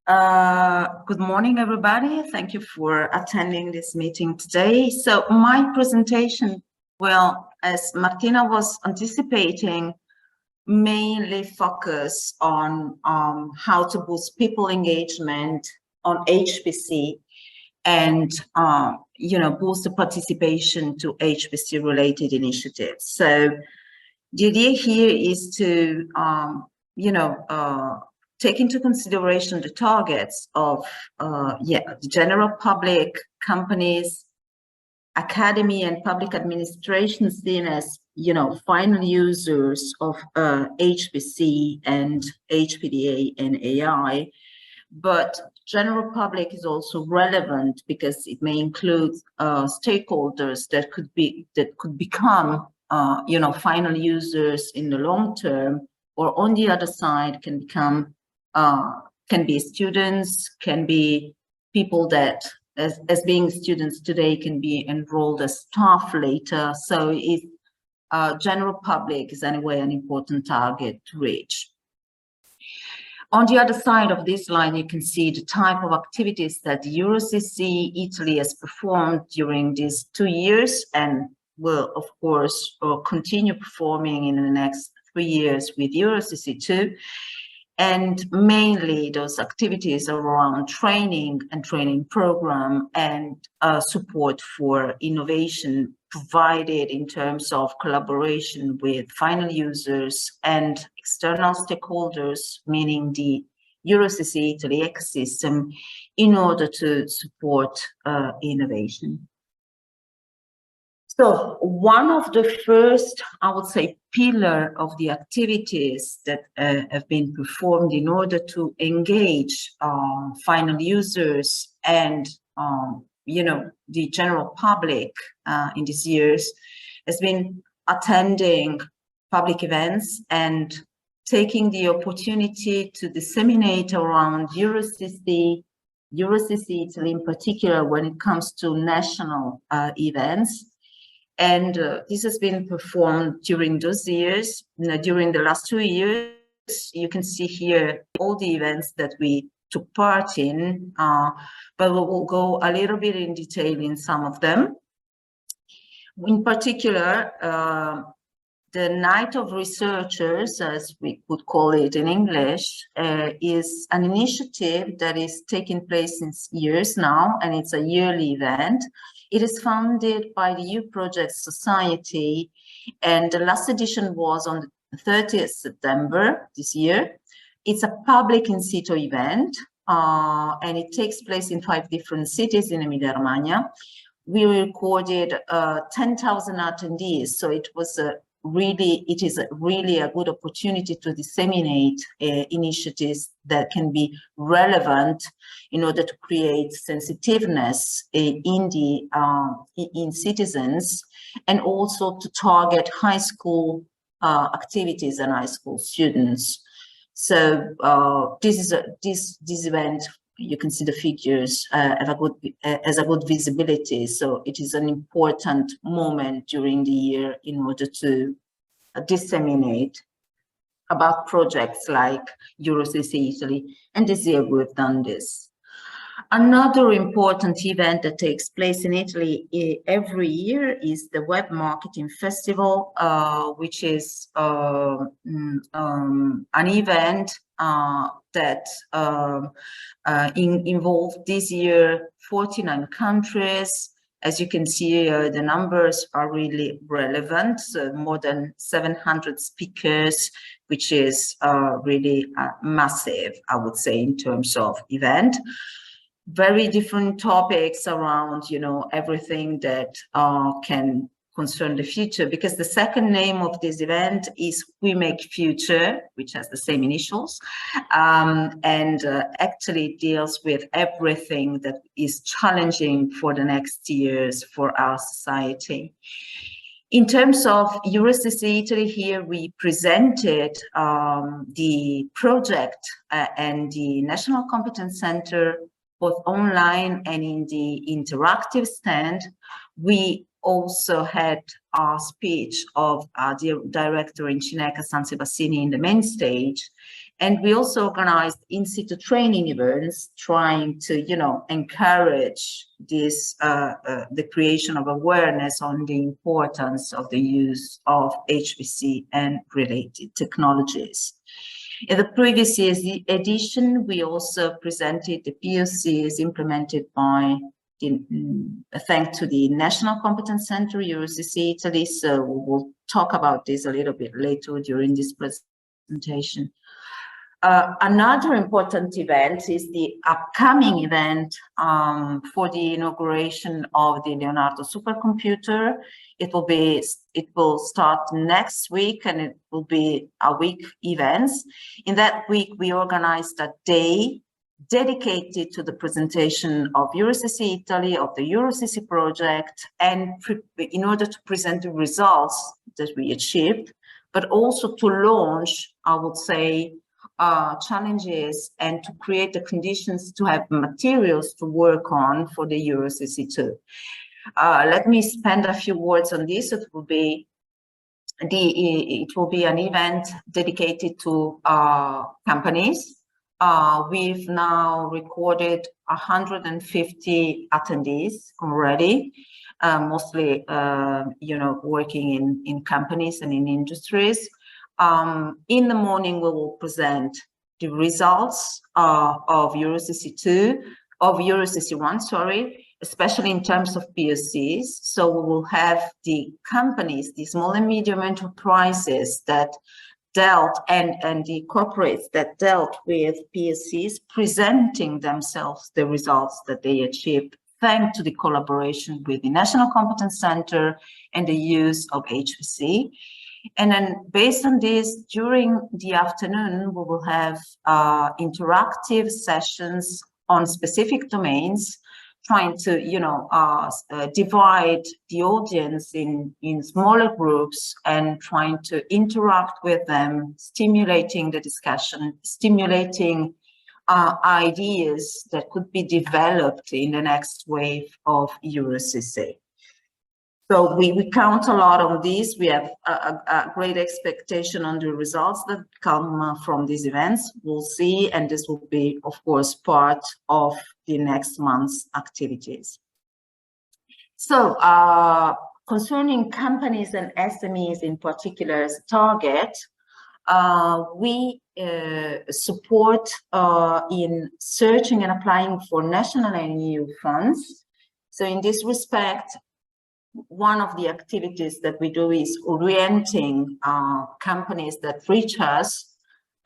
Good morning, everybody. Thank you for attending this meeting today. So my presentation will, as Martina was anticipating, mainly focus on how to boost people engagement on HPC and boost the participation to HPC related initiatives. So the idea here is to take into consideration the targets of the general public, companies, academy, and public administration seen as final users of HPC and HPDA and AI. But general public is also relevant because it may include stakeholders that could become final users in the long term, or on the other side can become can be students, can be people that as being students today can be enrolled as staff later. So general public is anyway an important target to reach. On the other side of this line, you can see the type of activities that the EuroCC Italy has performed during these 2 years and will, of course, continue performing in the next 3 years with EuroCC 2. And mainly those activities are around training and training program and support for innovation provided in terms of collaboration with final users and external stakeholders, meaning the EuroCC Italy ecosystem, in order to support innovation. So one of the first, I would say, pillar of the activities that have been performed in order to engage final users and the general public in these years has been attending public events and taking the opportunity to disseminate around EuroCC Italy in particular when it comes to national events. And this has been performed during those years. During the last 2 years, you can see here all the events that we took part in, but we will go a little bit in detail in some of them. In particular, the Night of Researchers, as we could call it in English, is an initiative that is taking place since years now, and it's a yearly event. It is funded by the EU Project Society, and the last edition was on the 30th September this year. It's a public in situ event, and it takes place in 5 different cities in Emilia-Romagna. We recorded 10,000 attendees, so it is really a good opportunity to disseminate initiatives that can be relevant in order to create sensitiveness in citizens, and also to target high school activities and high school students. So this event, you can see the figures have a good visibility. So it is an important moment during the year in order to disseminate about projects like EuroCC Italy. And this year we've done this. Another important event that takes place in Italy every year is the Web Marketing Festival, which is an event that involved this year 49 countries. As you can see, the numbers are really relevant, so more than 700 speakers, which is really massive, I would say, in terms of event. Very different topics around, everything that can concern the future, because the second name of this event is We Make Future, which has the same initials, and actually deals with everything that is challenging for the next years for our society. In terms of EuroCC Italy, here we presented the project and the National Competence Center, both online and in the interactive stand. We also had a speech of the director in CINECA, Sanse Bassini, in the main stage. And we also organized in-situ training events, trying to, encourage this, the creation of awareness on the importance of the use of HPC and related technologies. In the previous year's edition, we also presented the POCs implemented by, thanks to the National Competence Center, EuroCC Italy. So we will talk about this a little bit later during this presentation. Another important event is the upcoming event for the inauguration of the Leonardo supercomputer. It will start next week, and it will be a week events. In that week, we organized a day dedicated to the presentation of EuroCC Italy, of the EuroCC project, and in order to present the results that we achieved, but also to launch, I would say, challenges and to create the conditions to have materials to work on for the EuroCC too. Let me spend a few words on this. It will be an event dedicated to companies. We've now recorded 150 attendees already, mostly working in companies and in industries. In the morning, we will present the results of EuroCC 1, sorry, especially in terms of POCs. So we will have the companies, the small and medium enterprises that dealt and the corporates that dealt with POCs presenting themselves the results that they achieved thanks to the collaboration with the National Competence Center and the use of HPC. And then based on this, during the afternoon, we will have interactive sessions on specific domains, trying to, divide the audience in smaller groups and trying to interact with them, stimulating the discussion, stimulating ideas that could be developed in the next wave of EuroCC. So we count a lot on this. We have a great expectation on the results that come from these events. We'll see, and this will be, of course, part of the next month's activities. So concerning companies and SMEs in particular as a target, we support in searching and applying for national and EU funds. So in this respect, one of the activities that we do is orienting companies that reach us,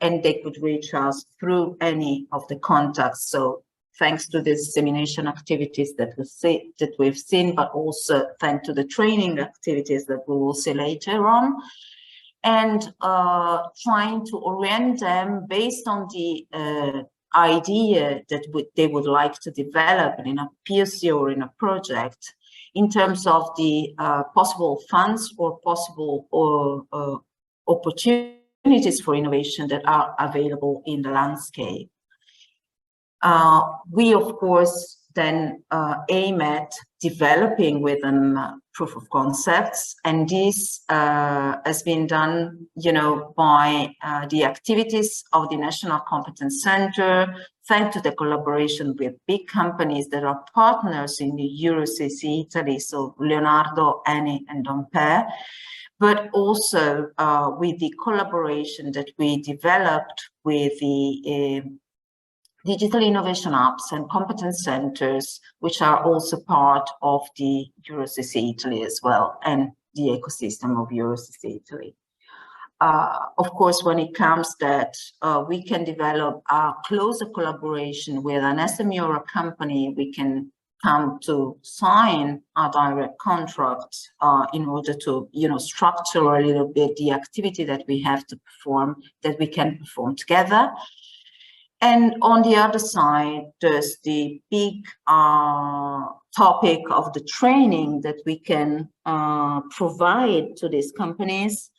and they could reach us through any of the contacts. So thanks to the dissemination activities that we've seen, but also thanks to the training activities that we will see later on, and trying to orient them based on the idea that they would like to develop in a POC or in a project, in terms of the possible funds or possible opportunities for innovation that are available in the landscape. We, of course, then aim at developing with them proof of concepts, and this has been done, by the activities of the National Competence Center, thanks to the collaboration with big companies that are partners in the EuroCC Italy, so Leonardo, Eni, and Ampere, but also with the collaboration that we developed with the digital innovation hubs and competence centers, which are also part of the EuroCC Italy as well, and the ecosystem of EuroCC Italy. Of course, when it comes that we can develop a closer collaboration with an SME or a company, we can come to sign a direct contract in order to, structure a little bit the activity that we have to perform, that we can perform together. And on the other side, there's the big topic of the training that we can provide to these companies,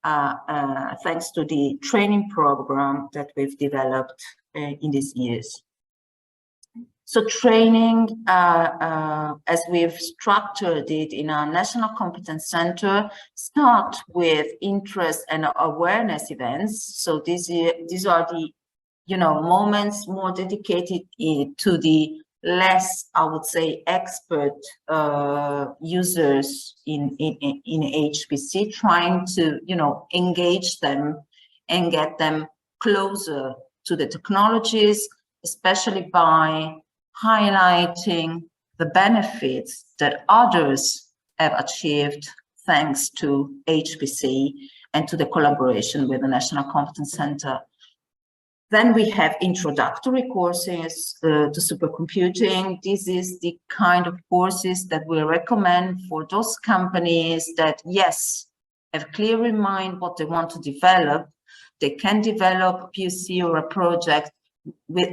thanks to the training program that we've developed in these years. So training, as we've structured it in our National Competence Center, start with interest and awareness events. So these are the, moments more dedicated to the less, I would say, expert users in HPC, trying to, engage them and get them closer to the technologies, especially by highlighting the benefits that others have achieved thanks to HPC and to the collaboration with the National Competence Center. Then we have introductory courses to supercomputing. This is the kind of courses that we recommend for those companies that, yes, have clear in mind what they want to develop. They can develop a POC or a project with,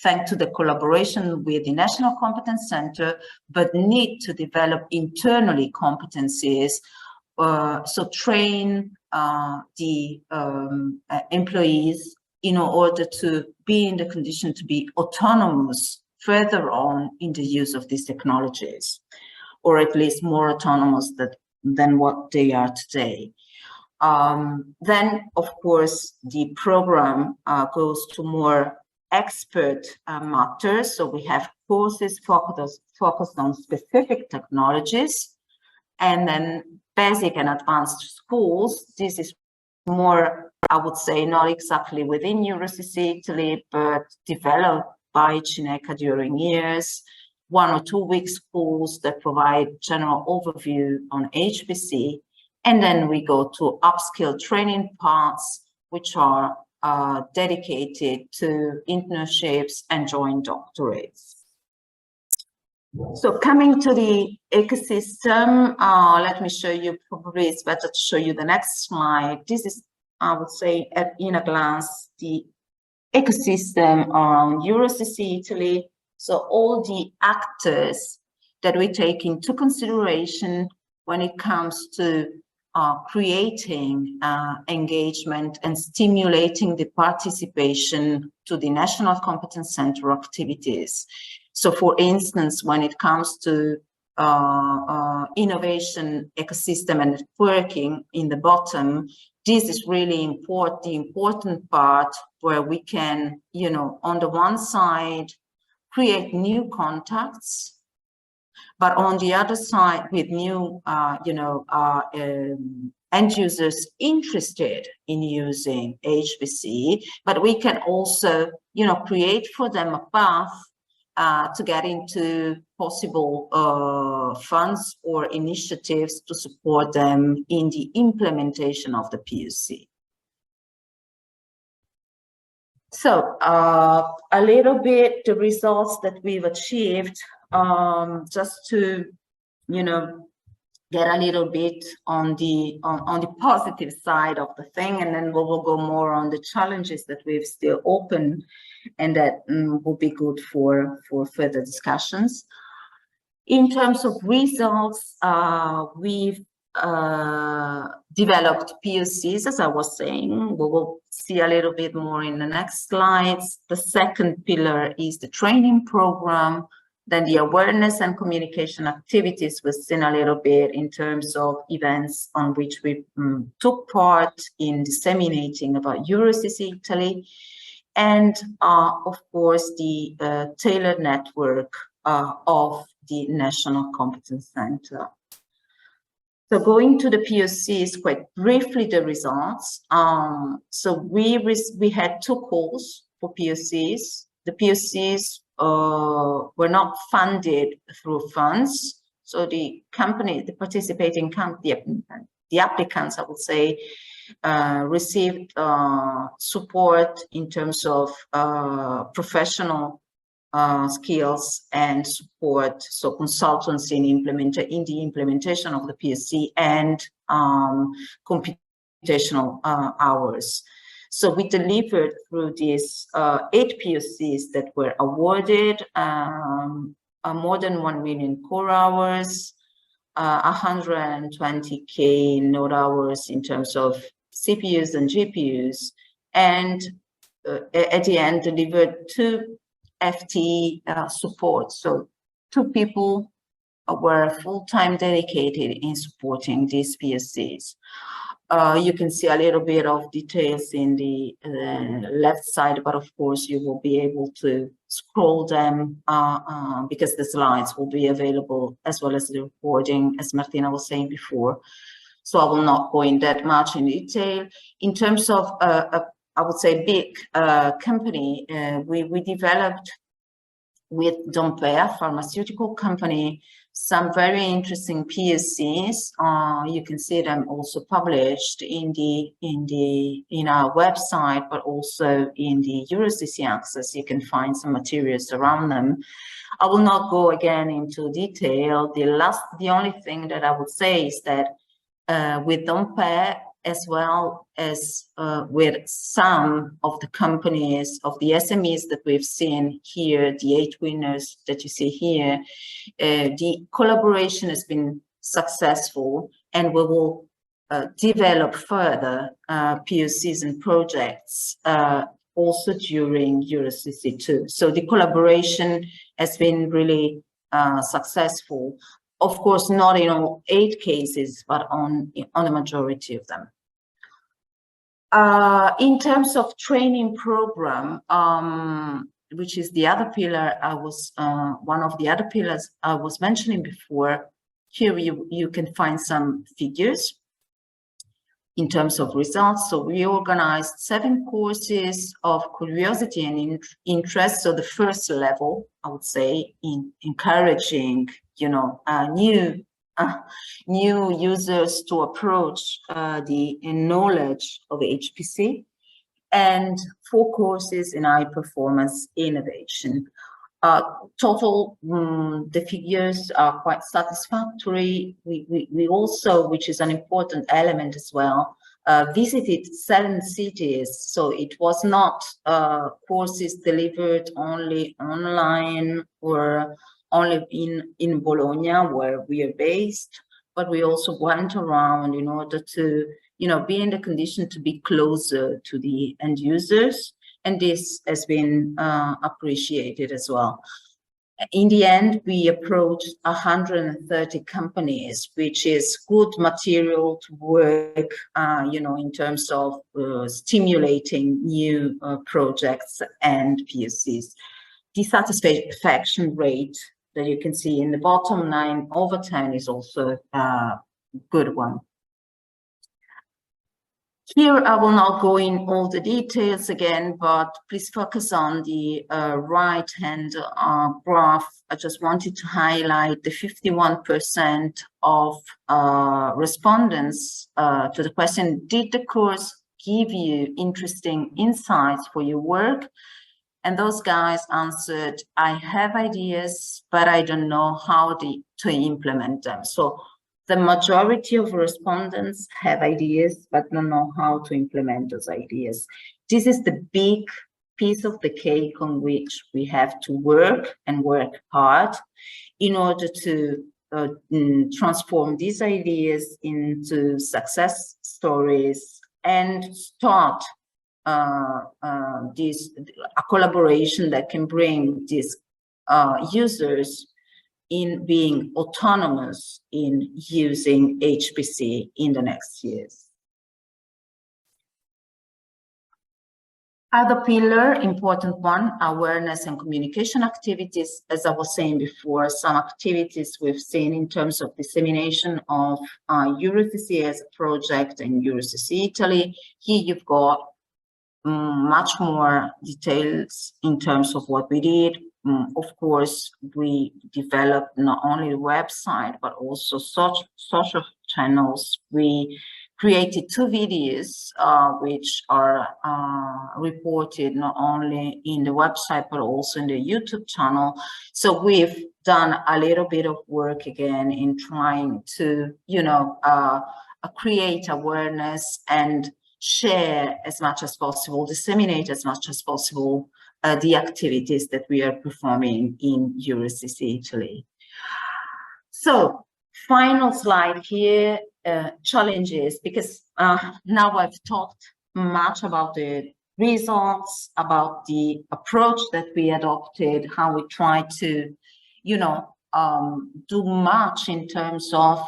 thanks to the collaboration with the National Competence Center, but need to develop internally competencies. So train the employees in order to be in the condition to be autonomous further on in the use of these technologies, or at least more autonomous than what they are today. Then, of course, the program goes to more expert matters. So we have courses focused on specific technologies, and then basic and advanced schools. This is more, I would say, not exactly within EuroCC Italy, but developed by CINECA during years. 1 or 2 week schools that provide general overview on HPC. And then we go to upskill training paths, which are dedicated to internships and joint doctorates. So coming to the ecosystem, let me show you, probably it's better to show you the next slide. This is, I would say, in a glance, the ecosystem around EuroCC Italy. So all the actors that we take into consideration when it comes to creating engagement and stimulating the participation to the National Competence Center activities. So for instance, when it comes to innovation ecosystem and networking in the bottom, this is really important, the important part where we can, on the one side, create new contacts, but on the other side, with new, end users interested in using HPC, but we can also, create for them a path to get into possible funds or initiatives to support them in the implementation of the POC. So a little bit the results that we've achieved, just to, get a little bit on the positive side of the thing, and then we will go more on the challenges that we've still open, and that will be good for further discussions. In terms of results, we've developed POCs, as I was saying. We will see a little bit more in the next slides. The second pillar is the training program. Then the awareness and communication activities was seen a little bit in terms of events on which we took part in disseminating about EuroCC Italy. And of course, the tailored network of the National Competence Center. So going to the POCs, quite briefly, the results. So we had 2 calls for POCs. The POCs were not funded through funds. So the company, the participating company, the applicants, I would say, received support in terms of professional skills and support, so consultancy in the implementation of the POC and computational hours. So we delivered through these 8 POCs that were awarded more than 1 million core hours, 120K node hours in terms of CPUs and GPUs, and at the end delivered 2 FTE support. So 2 people were full-time dedicated in supporting these PSCs. You can see a little bit of details in the left side, but of course you will be able to scroll them because the slides will be available as well as the recording, as Martina was saying before. So I will not go in that much in detail. In terms of, I would say, big company, we developed with Dompea, pharmaceutical company, some very interesting PSCs. You can see them also published in our website, but also in the EuroCC access. You can find some materials around them. I will not go again into detail. The only thing that I would say is that with Dompea, as well as with some of the companies, of the SMEs that we've seen here, the 8 winners that you see here, the collaboration has been successful, and we will develop further POCs and projects also during EuroCC 2. So the collaboration has been really successful. Of course, not in all 8 cases, but on the majority of them. In terms of training program, which is the other pillar one of the other pillars I was mentioning before, here you can find some figures in terms of results. So we organized 7 courses of curiosity and interest. So the first level, I would say, in encouraging, you know, new users to approach the knowledge of HPC, and 4 courses in high performance innovation. Total, the figures are quite satisfactory. We also, which is an important element as well, visited 7 cities. So it was not courses delivered only online or only in Bologna, where we are based, but we also went around in order to, you know, be in the condition to be closer to the end users, and this has been appreciated as well. In the end, we approached 130 companies, which is good material to work, you know, in terms of stimulating new projects and POCs. The satisfaction rate that you can see in the bottom 9/10 is also a good one. Here, I will not go in all the details again, but please focus on the right-hand graph. I just wanted to highlight the 51% of respondents to the question, did the course give you interesting insights for your work? And those guys answered, I have ideas, but I don't know how to implement them. So the majority of respondents have ideas, but don't know how to implement those ideas. This is the big piece of the cake on which we have to work, and work hard, in order to transform these ideas into success stories and start a collaboration that can bring these users in being autonomous in using HPC in the next years. Other pillar, important one, awareness and communication activities. As I was saying before, some activities we've seen in terms of dissemination of EuroCC as a project in EuroCC Italy. Here you've got much more details in terms of what we did. Of course, we developed not only the website, but also social channels. We created 2 videos, which are reported not only in the website, but also in the YouTube channel. So we've done a little bit of work again in trying to, you know, create awareness and share as much as possible, disseminate as much as possible the activities that we are performing in EuroCC Italy. So, final slide here, challenges, because now I've talked much about the results, about the approach that we adopted, how we try to, you know, do much in terms of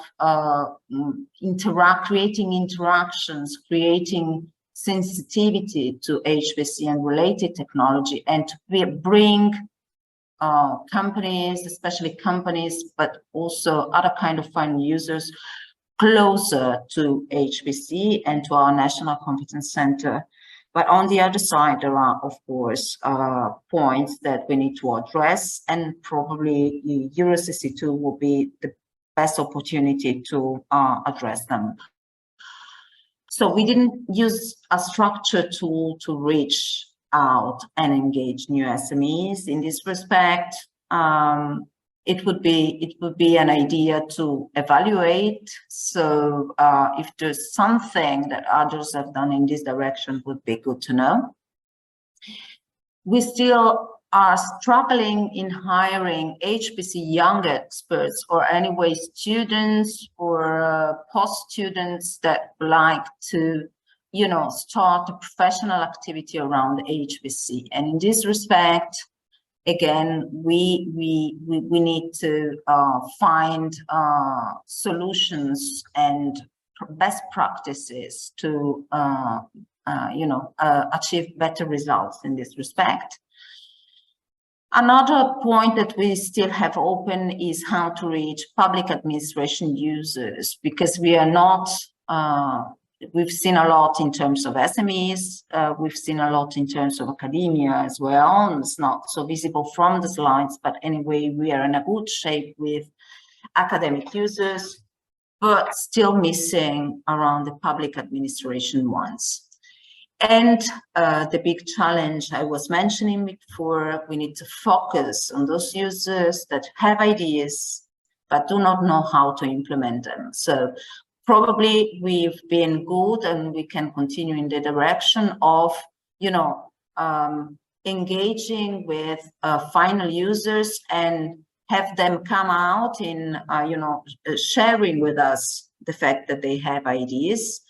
creating interactions, creating sensitivity to HPC and related technology, and to bring companies, especially companies, but also other kind of final users, closer to HPC and to our National Competence Center. But on the other side, there are, of course, points that we need to address, and probably EuroCC 2 will be the best opportunity to address them. So we didn't use a structured tool to reach out and engage new SMEs. In this respect, it would be an idea to evaluate. So if there's something that others have done in this direction, would be good to know. We still are struggling in hiring HPC young experts, or anyway students or post-students that like to, you know, start a professional activity around HPC. And in this respect, again, we need to find solutions and best practices to achieve better results in this respect. Another point that we still have open is how to reach public administration users, because we are not, we've seen a lot in terms of SMEs, we've seen a lot in terms of academia as well. It's not so visible from the slides, but anyway, we are in a good shape with academic users, but still missing around the public administration ones. And the big challenge I was mentioning before, we need to focus on those users that have ideas, but do not know how to implement them. So probably we've been good, and we can continue in the direction of, you know, engaging with final users and have them come out in, sharing with us the fact that they have ideas.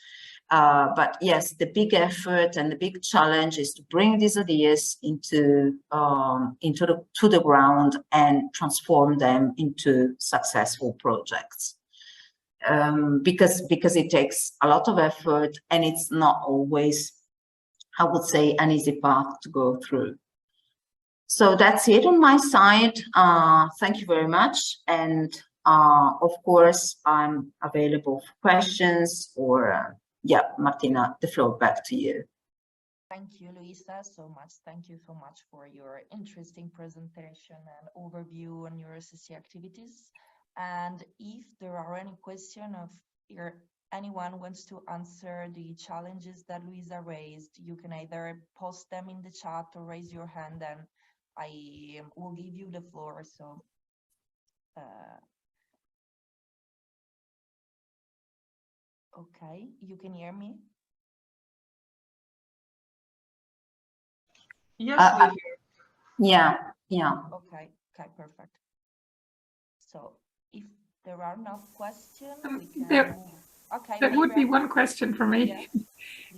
But yes, the big effort and the big challenge is to bring these ideas to the ground and transform them into successful projects. Because it takes a lot of effort, and it's not always, I would say, an easy path to go through. So that's it on my side. Thank you very much. And of course, I'm available for questions or, yeah, Martina, the floor back to you. Thank you, Luisa, so much. Thank you so much for your interesting presentation and overview on EuroCC activities. And if there are any questions anyone wants to answer the challenges that Luisa raised, you can either post them in the chat or raise your hand, and I will give you the floor. So okay, you can hear me? Yes, we hear. Yeah. Okay, perfect. So if there are no questions, we can move. Okay. There would be one question for me.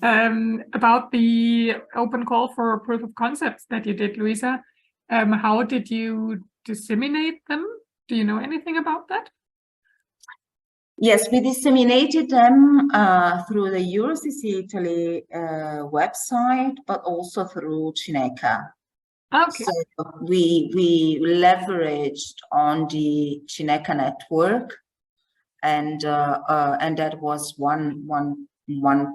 Yeah. About the open call for proof of concepts that you did, Luisa. How did you disseminate them? Do you know anything about that? Yes, we disseminated them through the EuroCC Italy website, but also through CINECA. Okay. So we leveraged on the CINECA network, and that was one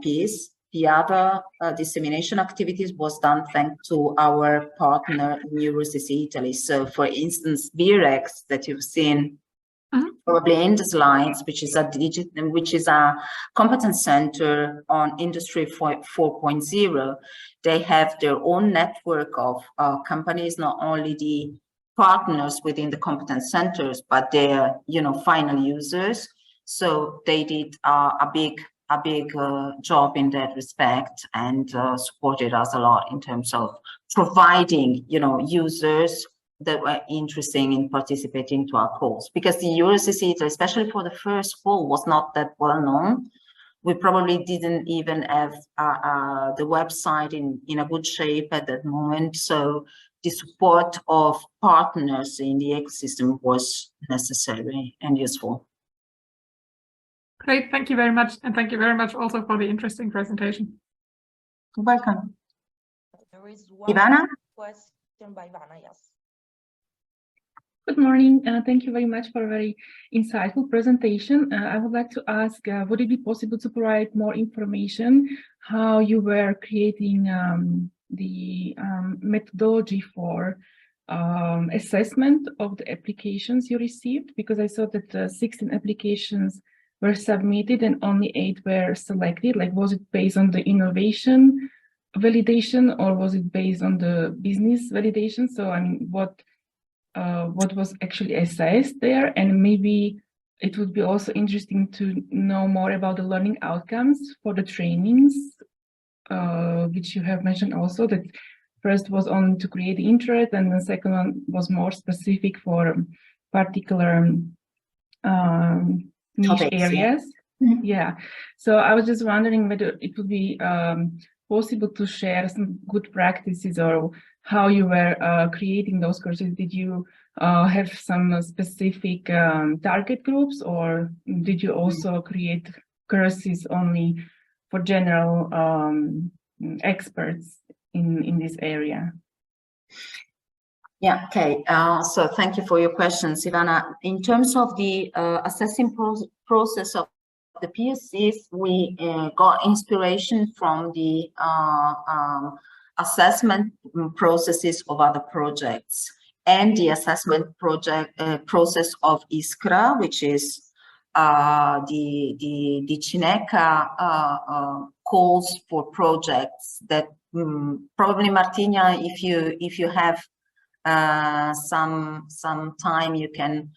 piece. The other dissemination activities was done thanks to our partner EuroCC Italy. So, for instance, BREX that you've seen probably in the slides, which is a competence center on Industry 4.0. They have their own network of companies, not only the partners within the competence centers, but their final users. So they did a big job in that respect, and supported us a lot in terms of providing users that were interested in participating to our calls, because the EuroCC, especially for the first call, was not that well known. we probably didn't even have the website in a good shape at that moment. So the support of partners in the ecosystem was necessary and useful. Great, thank you very much. And thank you very much also for the interesting presentation. You're welcome. There is one Ivana? question by Ivana, yes. Good morning. Thank you very much for a very insightful presentation. I would like to ask, would it be possible to provide more information how you were creating the methodology for assessment of the applications you received? Because I saw that 16 applications were submitted and only 8 were selected. Like, was it based on the innovation validation or was it based on the business validation? So, I mean, what was actually assessed there, and maybe it would be also interesting to know more about the learning outcomes for the trainings, which you have mentioned also, that first was on to create the interest and the second one was more specific for particular niche Topics, areas. Yeah. Yeah, so I was just wondering whether it would be possible to share some good practices or how you were creating those courses. Did you have some specific target groups, or did you also create courses only for general experts in this area? Yeah, okay. So thank you for your questions, Ivana. In terms of the assessing process of the POCs, we got inspiration from the assessment processes of other projects and the assessment process of Iskra, which is the CINECA calls for projects that probably, Martina, if you have some time, you can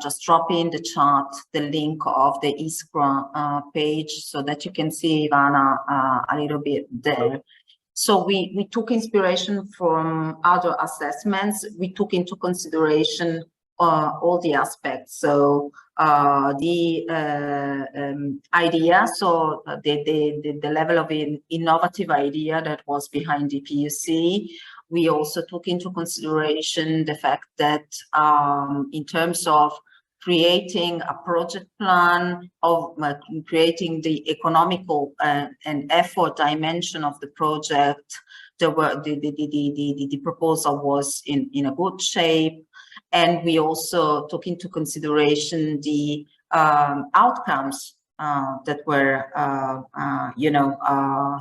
just drop in the chat the link of the Iskra page so that you can see, Ivana, a little bit there. So we took inspiration from other assessments. We took into consideration all the aspects. So the idea, so the level of innovative idea that was behind the POC. We also took into consideration the fact that in terms of creating a project plan, of creating the economical and effort dimension of the project, the proposal was in a good shape. And we also took into consideration the outcomes that were,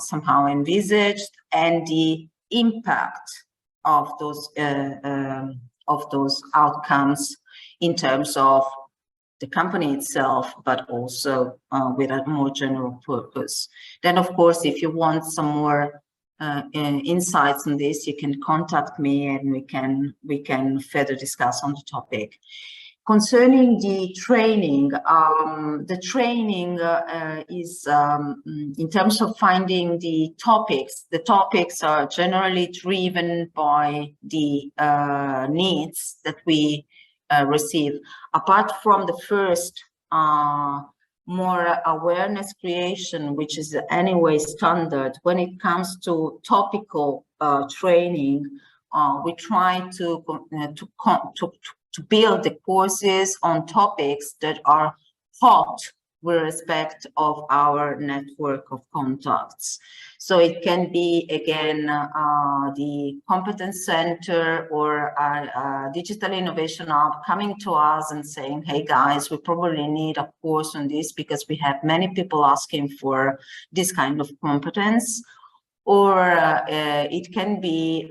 somehow envisaged, and the impact of those outcomes in terms of the company itself, but also with a more general purpose. Then, of course, if you want some more insights on this, you can contact me and we can further discuss on the topic. Concerning the training is in terms of finding the topics are generally driven by the needs that we receive. Apart from the first more awareness creation, which is anyway standard, when it comes to topical training, we try to build the courses on topics that are hot with respect of our network of contacts. So it can be, again, the competence center or a digital innovation hub coming to us and saying, hey guys, we probably need a course on this because we have many people asking for this kind of competence. Or it can be,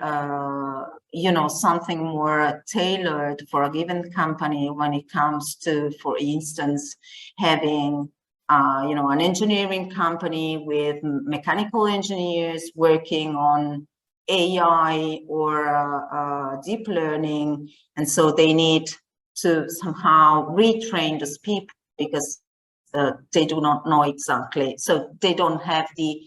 something more tailored for a given company when it comes to, for instance, having, an engineering company with mechanical engineers working on AI or deep learning. And so they need to somehow retrain those people because they do not know exactly. So they don't have the,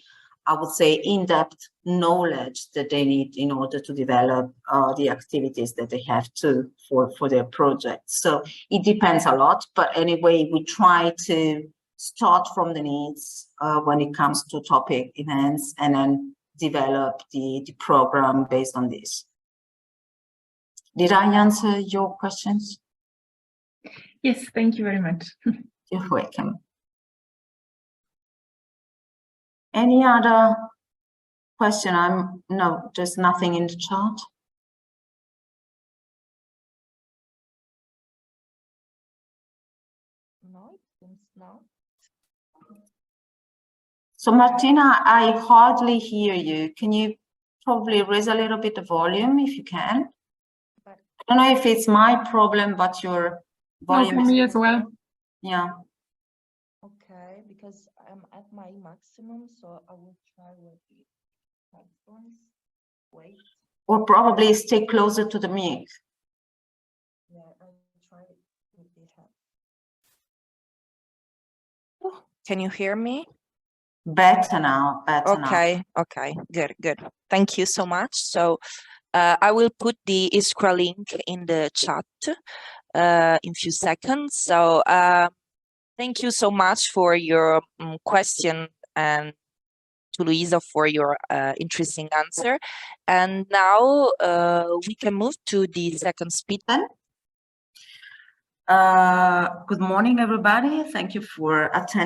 I would say, in-depth knowledge that they need in order to develop the activities that they have to for their projects. So it depends a lot, but anyway, we try to start from the needs when it comes to topic events, and then develop the program based on this. Did I answer your questions? Yes, thank you very much. You're welcome. Any other question? No, there's nothing in the chat. No, it seems no. So Martina, I hardly hear you. Can you probably raise a little bit the volume if you can? But I don't know if it's my problem, but your volume for me as well. Yeah. okay, because I'm at my maximum, so I will try with the headphones. Wait, Or probably stay closer to the mic. yeah, I'll try it with the head. Can you hear me? Better now, better now. Okay, good. Thank you so much. So I will put the Iskra link in the chat in few seconds. So thank you so much for your question, and to Luisa for your interesting answer. And now we can move to the second speaker. Good morning, everybody. Thank you for attending.